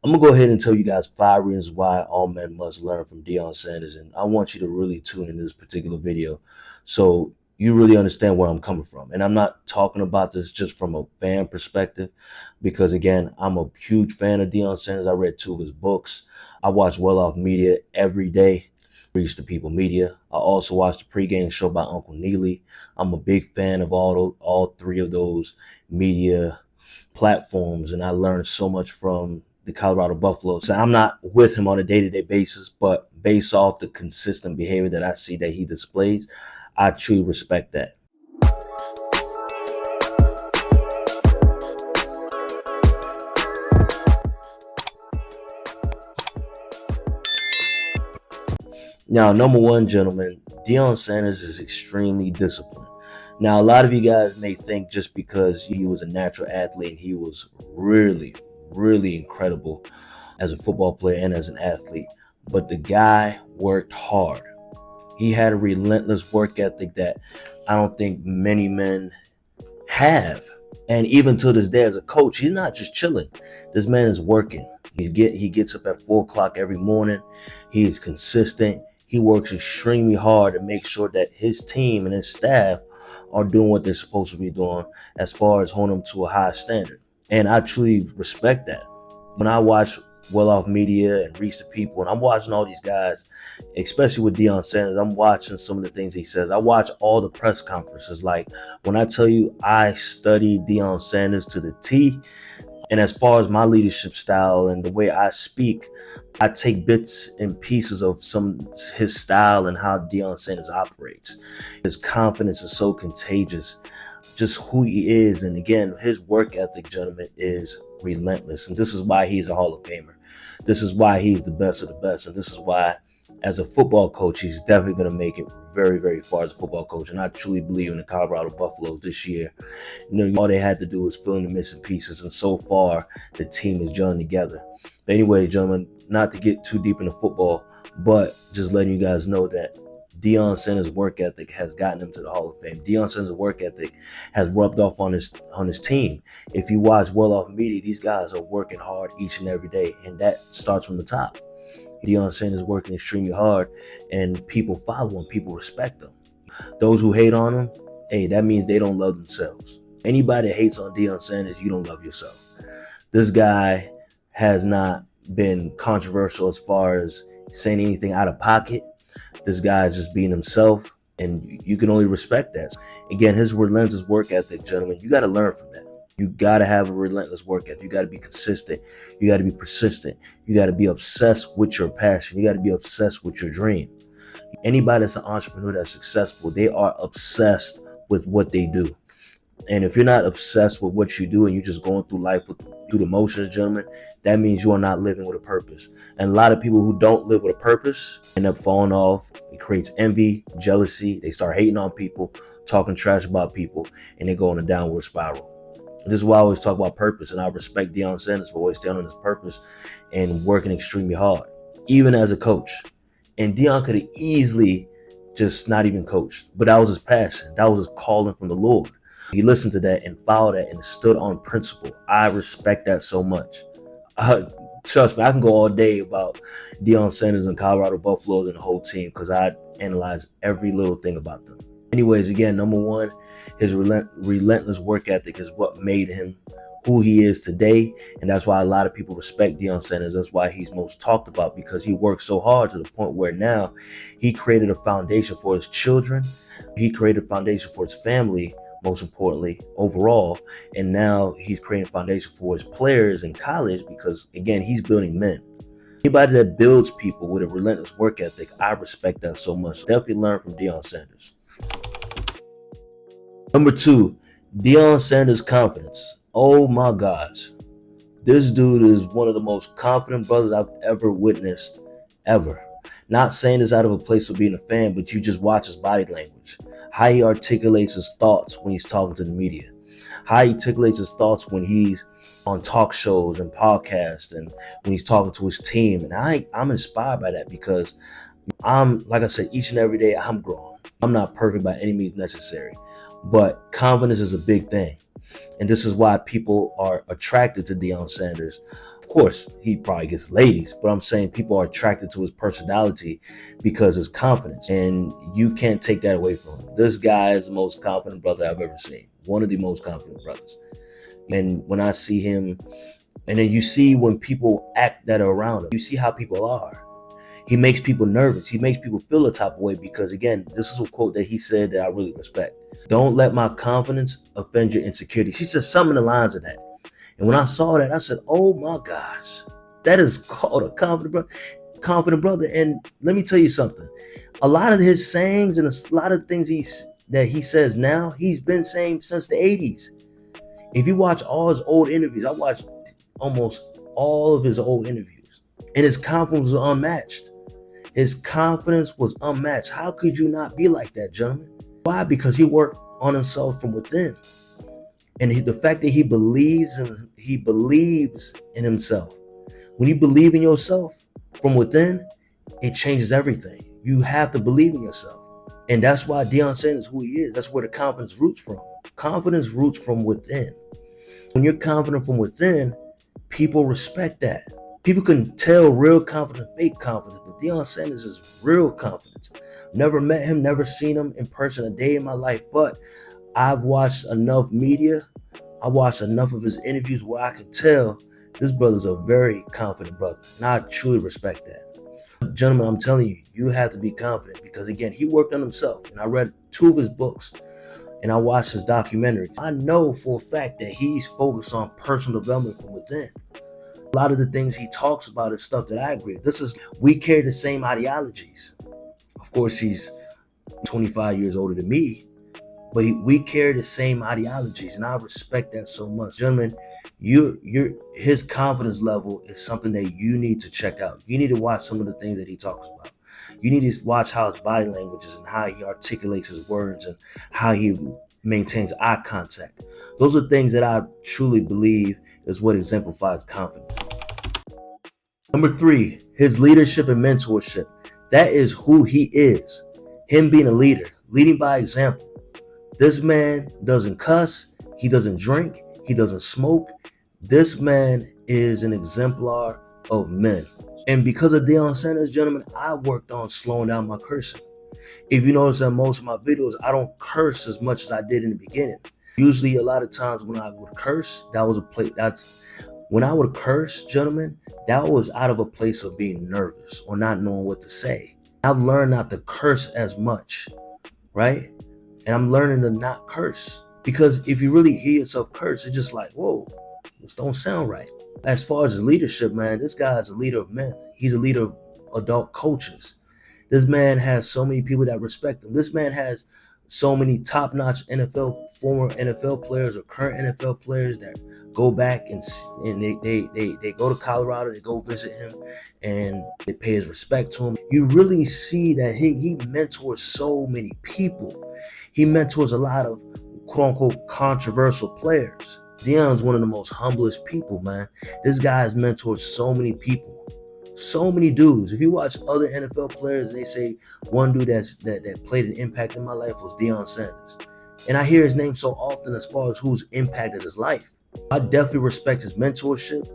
I'm gonna go ahead and tell you guys 5 reasons why all men must learn from Deion Sanders, and I want you to really tune in this particular video, so you really understand where I'm coming from. And I'm not talking about this just from a fan perspective, because again, I'm a huge fan of Deion Sanders. I read 2 of his books. I watch Well Off Media every day. Reach the People Media. I also watch the pregame show by Uncle Neely. I'm a big fan of all 3 of those media platforms, and I learned so much from the Colorado Buffaloes. So I'm not with him on a day-to-day basis, but based off the consistent behavior that I see that he displays, I truly respect that. Now, number one, gentlemen, Deion Sanders is extremely disciplined. Now, a lot of you guys may think just because he was a natural athlete and he was really, really incredible as a football player and as an athlete, but the guy worked hard. He had a relentless work ethic that I don't think many men have. And even to this day, as a coach, he's not just chilling. This man is working. He gets up at 4 o'clock every morning. He is consistent. He works extremely hard to make sure that his team and his staff are doing what they're supposed to be doing as far as holding them to a high standard. And I truly respect that. When I watch Well Off Media and Reach the People, and I'm watching all these guys, especially with Deion Sanders, I'm watching some of the things he says. I watch all the press conferences. Like, when I tell you I study Deion Sanders to the T, and as far as my leadership style and the way I speak, I take bits and pieces of his style and how Deion Sanders operates. His confidence is so contagious, just who he is. And again, his work ethic, gentlemen, is relentless. And this is why he's a Hall of Famer. This is why he's the best of the best. And this is why, as a football coach, he's definitely going to make it very, very far as a football coach. And I truly believe in the Colorado Buffaloes this year. All they had to do was fill in the missing pieces. And so far, the team is gelling together. But anyway, gentlemen, not to get too deep into football, but just letting you guys know that Deion Sanders' work ethic has gotten him to the Hall of Fame. Deion Sanders' work ethic has rubbed off on his team. If you watch Well Off Media, these guys are working hard each and every day, and that starts from the top. Deion Sanders working extremely hard, and people follow him, people respect him. Those who hate on him, hey, that means they don't love themselves. Anybody that hates on Deion Sanders, you don't love yourself. This guy has not been controversial as far as saying anything out of pocket. This guy is just being himself, and you can only respect that. Again, his relentless work ethic, gentlemen, you got to learn from that. You got to have a relentless work ethic. You got to be consistent. You got to be persistent. You got to be obsessed with your passion. You got to be obsessed with your dream. Anybody that's an entrepreneur that's successful, they are obsessed with what they do. And if you're not obsessed with what you do and you're just going through life through the motions, gentlemen, that means you are not living with a purpose. And a lot of people who don't live with a purpose end up falling off. It creates envy, jealousy. They start hating on people, talking trash about people, and they go on a downward spiral. This is why I always talk about purpose, and I respect Deion Sanders for always staying on his purpose and working extremely hard, even as a coach. And Deion could have easily just not even coached, but that was his passion. That was his calling from the Lord. He listened to that and followed that and stood on principle. I respect that so much. Trust me, I can go all day about Deion Sanders and Colorado Buffaloes and the whole team because I analyze every little thing about them. Anyways, again, number one, his relentless work ethic is what made him who he is today. And that's why a lot of people respect Deion Sanders. That's why he's most talked about, because he worked so hard to the point where now he created a foundation for his children. He created a foundation for his family, most importantly, overall. And now he's creating a foundation for his players in college because, again, he's building men. Anybody that builds people with a relentless work ethic, I respect that so much. Definitely learn from Deion Sanders. Number two, Deion Sanders' confidence. Oh my gosh. This dude is one of the most confident brothers I've ever witnessed, ever. Not saying this out of a place of being a fan, but you just watch his body language. How he articulates his thoughts when he's talking to the media. How he articulates his thoughts when he's on talk shows and podcasts and when he's talking to his team. And I'm inspired by that because like I said, each and every day I'm growing. I'm not perfect by any means necessary, but confidence is a big thing. And this is why people are attracted to Deion Sanders Of course, he probably gets ladies, but I'm saying people are attracted to his personality because his confidence, and you can't take that away from him. This guy is the most confident brother I've ever seen. One of the most confident brothers. And when I see him, and then you see when people act that are around him, you see how people are. He makes people nervous. He makes people feel a type of way because, again, this is a quote that he said that I really respect. Don't let my confidence offend your insecurities. He said some of the lines of that. And when I saw that, I said, oh my gosh, that is called a confident brother. And let me tell you something. A lot of his sayings and a lot of things that he says now, he's been saying since the 80s. If you watch all his old interviews, I watched almost all of his old interviews, and his confidence was unmatched. His confidence was unmatched. How could you not be like that, gentlemen? Why? Because he worked on himself from within. And the fact that he believes in himself. When you believe in yourself from within, it changes everything. You have to believe in yourself. And that's why Deion Sanders is who he is. That's where the confidence roots from. Confidence roots from within. When you're confident from within, people respect that. People can tell real confidence, fake confidence, but Deion Sanders is real confidence. Never met him, never seen him in person a day in my life, but I've watched enough media. I watched enough of his interviews where I can tell this brother's a very confident brother. And I truly respect that. Gentlemen, I'm telling you, you have to be confident because, again, he worked on himself. And I read 2 of his books and I watched his documentaries. I know for a fact that he's focused on personal development from within. A lot of the things he talks about is stuff that I agree with. We carry the same ideologies. Of course, he's 25 years older than me, but we carry the same ideologies, and I respect that so much. Gentlemen, his confidence level is something that you need to check out. You need to watch some of the things that he talks about. You need to watch how his body language is and how he articulates his words and how he maintains eye contact. Those are things that I truly believe is what exemplifies confidence. Number 3, his leadership and mentorship. That is who he is. Him being a leader, leading by example. This man doesn't cuss, he doesn't drink, he doesn't smoke. This man is an exemplar of men. And because of Deion Sanders, gentlemen, I worked on slowing down my cursing. If you notice in most of my videos, I don't curse as much as I did in the beginning. Usually, a lot of times when I would curse, when I would curse, gentlemen, that was out of a place of being nervous or not knowing what to say. I've learned not to curse as much, right? And I'm learning to not curse. Because if you really hear yourself curse, it's just like, whoa, this don't sound right. As far as his leadership, man, this guy is a leader of men. He's a leader of adult coaches. This man has so many people that respect him. This man has so many top-notch former NFL players or current NFL players that go back and they go to Colorado, they go visit him, and they pay his respect to him. You really see that he mentors so many people. He mentors a lot of quote-unquote controversial players. Deion's one of the most humblest people, man. This guy has mentored so many people. So many dudes. If you watch other NFL players and they say one dude that played an impact in my life was Deion Sanders. And I hear his name so often as far as who's impacted his life. I definitely respect his mentorship.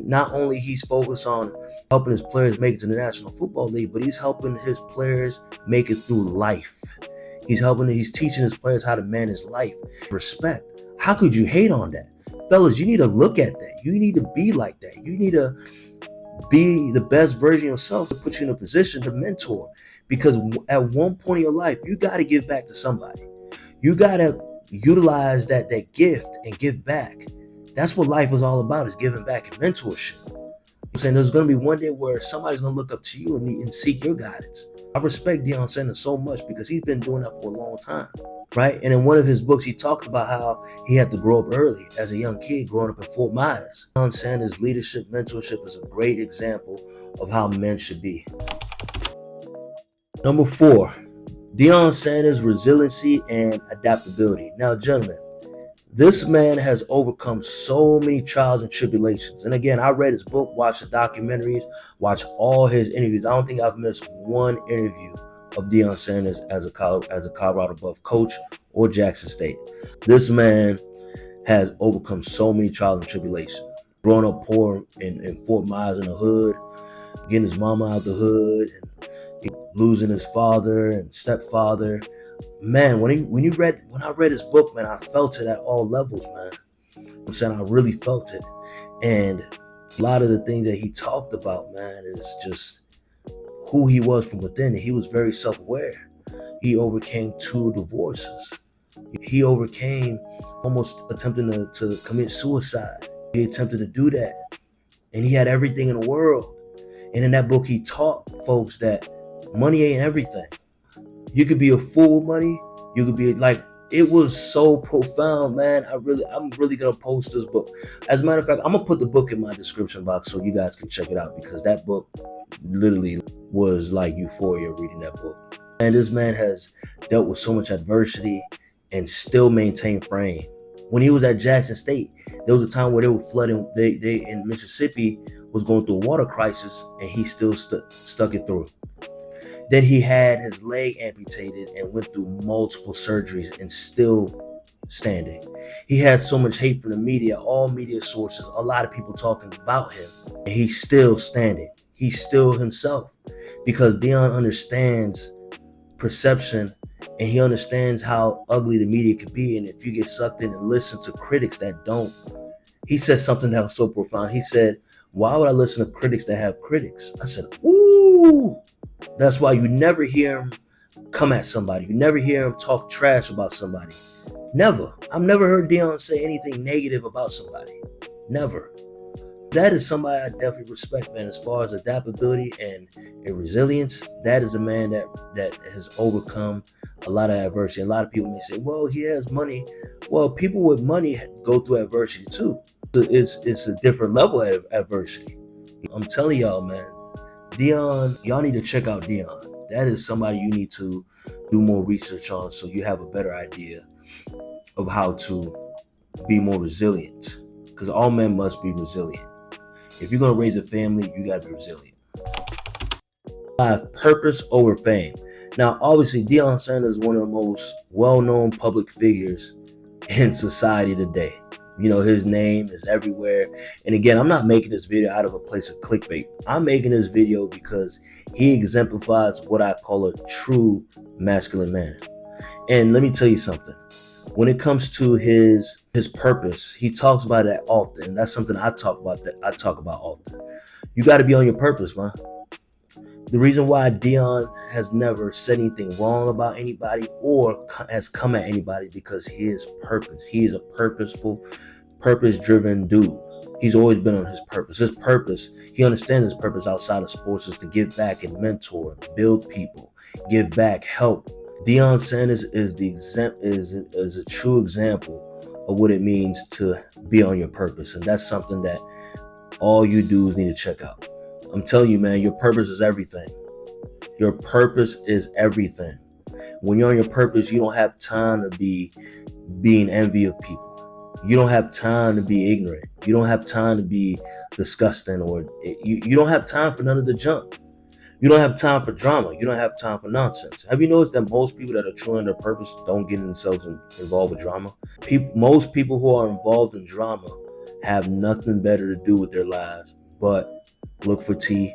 Not only he's focused on helping his players make it to the National Football League, but he's helping his players make it through life. He's teaching his players how to manage life. Respect. How could you hate on that? Fellas, you need to look at that. You need to be like that. You need to be the best version of yourself to put you in a position to mentor. Because at one point in your life, you got to give back to somebody. You got to utilize that gift and give back. That's what life is all about, is giving back and mentorship. I'm saying there's going to be one day where somebody's going to look up to you and seek your guidance. I respect Deion Sanders so much because he's been doing that for a long time, right? And in one of his books, he talked about how he had to grow up early as a young kid growing up in Fort Myers. Deion Sanders' leadership, mentorship is a great example of how men should be. Number 4, Deion Sanders' resiliency and adaptability. Now, gentlemen, this man has overcome so many trials and tribulations. And again, I read his book, watched the documentaries, watched all his interviews. I don't think I've missed one interview of Deion Sanders as a Colorado Buff coach or Jackson State. This man has overcome so many trials and tribulations. growing up poor in Fort Myers in the hood, getting his mama out the hood, and losing his father and stepfather. Man, when I read his book, man, I felt it at all levels, man. I'm saying I really felt it. And a lot of the things that he talked about, man, is just who he was from within. He was very self-aware. He overcame 2 divorces. He overcame almost attempting to commit suicide. He attempted to do that. And he had everything in the world. And in that book, he taught folks that money ain't everything. You could be a fool with money. You could be like, it was so profound, man. I'm really gonna post this book. As a matter of fact, I'm gonna put the book in my description box so you guys can check it out, because that book literally was like euphoria reading that book. And this man has dealt with so much adversity and still maintained frame. When he was at Jackson State, there was a time where they were flooding. They in Mississippi was going through a water crisis, and he still stuck it through. Then he had his leg amputated and went through multiple surgeries and still standing. He had so much hate from the media, all media sources, a lot of people talking about him, and he's still standing. He's still himself, because Deion understands perception, and he understands how ugly the media could be. And if you get sucked in and listen to critics that don't, he said something that was so profound. He said, "Why would I listen to critics that have critics?" I said, "Ooh." That's why you never hear him come at somebody. You never hear him talk trash about somebody. Never. I've never heard Deion say anything negative about somebody. Never. That is somebody I definitely respect, man. As far as adaptability and resilience, that is a man that has overcome a lot of adversity. A lot of people may say, "Well, he has money." Well, people with money go through adversity too. It's a different level of adversity. I'm telling y'all, man. Deion, y'all need to check out Deion. That is somebody you need to do more research on, so you have a better idea of how to be more resilient. Because all men must be resilient. If you're going to raise a family, you got to be resilient. 5, purpose over fame. Now, obviously, Deion Sanders is one of the most well-known public figures in society today. You know, his name is everywhere. And again, I'm not making this video out of a place of clickbait. I'm making this video because he exemplifies what I call a true masculine man. And let me tell you something. When it comes to his purpose, he talks about it often. That's something I talk about often. You got to be on your purpose, man. The reason why Deion has never said anything wrong about anybody or has come at anybody, because his purpose. He is a purposeful, purpose-driven dude. He's always been on his purpose. His purpose, he understands his purpose outside of sports, is to give back and mentor, build people, give back, help. Deion Sanders is a true example of what it means to be on your purpose, and that's something that all you dudes need to check out. I'm telling you, man, your purpose is everything. Your purpose is everything. When you're on your purpose, you don't have time to be being envy of people. You don't have time to be ignorant. You don't have time to be disgusting, or you don't have time for none of the junk. You don't have time for drama. You don't have time for nonsense. Have you noticed that most people that are true in their purpose don't get themselves involved with drama? Most people who are involved in drama have nothing better to do with their lives but look for tea,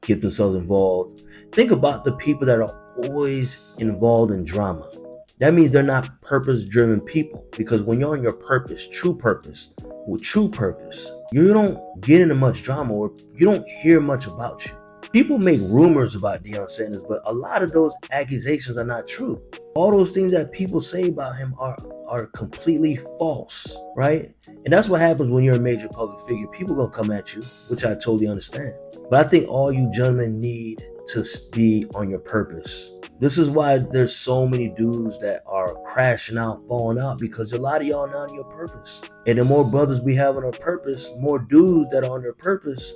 get themselves involved. Think about the people that are always involved in drama. That means they're not purpose-driven people, because when you're on your purpose, with true purpose, you don't get into much drama, or you don't hear much about you. People make rumors about Deion Sanders, but a lot of those accusations are not true. All those things that people say about him are completely false, right? And that's what happens when you're a major public figure. People gonna come at you, which I totally understand. But I think all you gentlemen need to be on your purpose. This is why there's so many dudes that are crashing out, falling out, because a lot of y'all not on your purpose. And the more brothers we have on our purpose, more dudes that are on their purpose,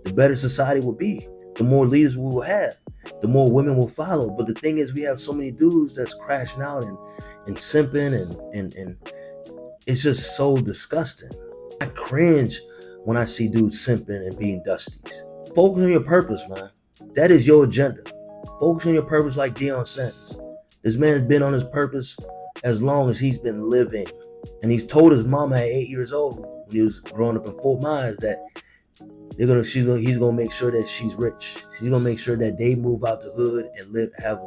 the better society will be. The more leaders we will have, the more women will follow. But the thing is, we have so many dudes that's crashing out and simping and it's just so disgusting. I cringe when I see dudes simping and being dusties. Focus on your purpose, man. That is your agenda. Focus on your purpose like Deion Sanders. This man's been on his purpose as long as he's been living. And he's told his mama at 8 years old, when he was growing up in Fort Myers that he's gonna make sure that she's rich. He's gonna make sure that they move out the hood and have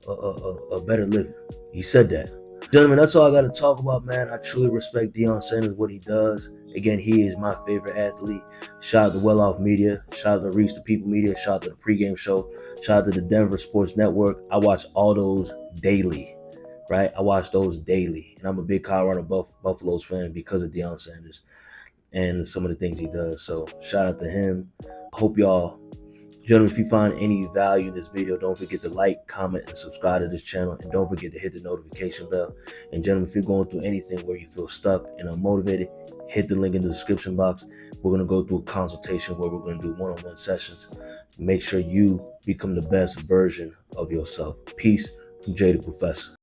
a better living. He said that. Gentlemen, that's all I got to talk about, man. I truly respect Deion Sanders, what he does. Again, he is my favorite athlete. Shout out to Well Off Media. Shout out to Reach the People Media. Shout out to the Pregame Show. Shout out to the Denver Sports Network. I watch all those daily, right? I watch those daily. And I'm a big Colorado Buffaloes fan because of Deion Sanders and some of the things he does. So shout out to him. Hope y'all, gentlemen, if you find any value in this video, don't forget to like, comment, and subscribe to this channel. And don't forget to hit the notification bell. And gentlemen, if you're going through anything where you feel stuck and unmotivated, hit the link in the description box. We're going to go through a consultation where we're going to do one-on-one sessions. Make sure you become the best version of yourself. Peace from Jay the Professor.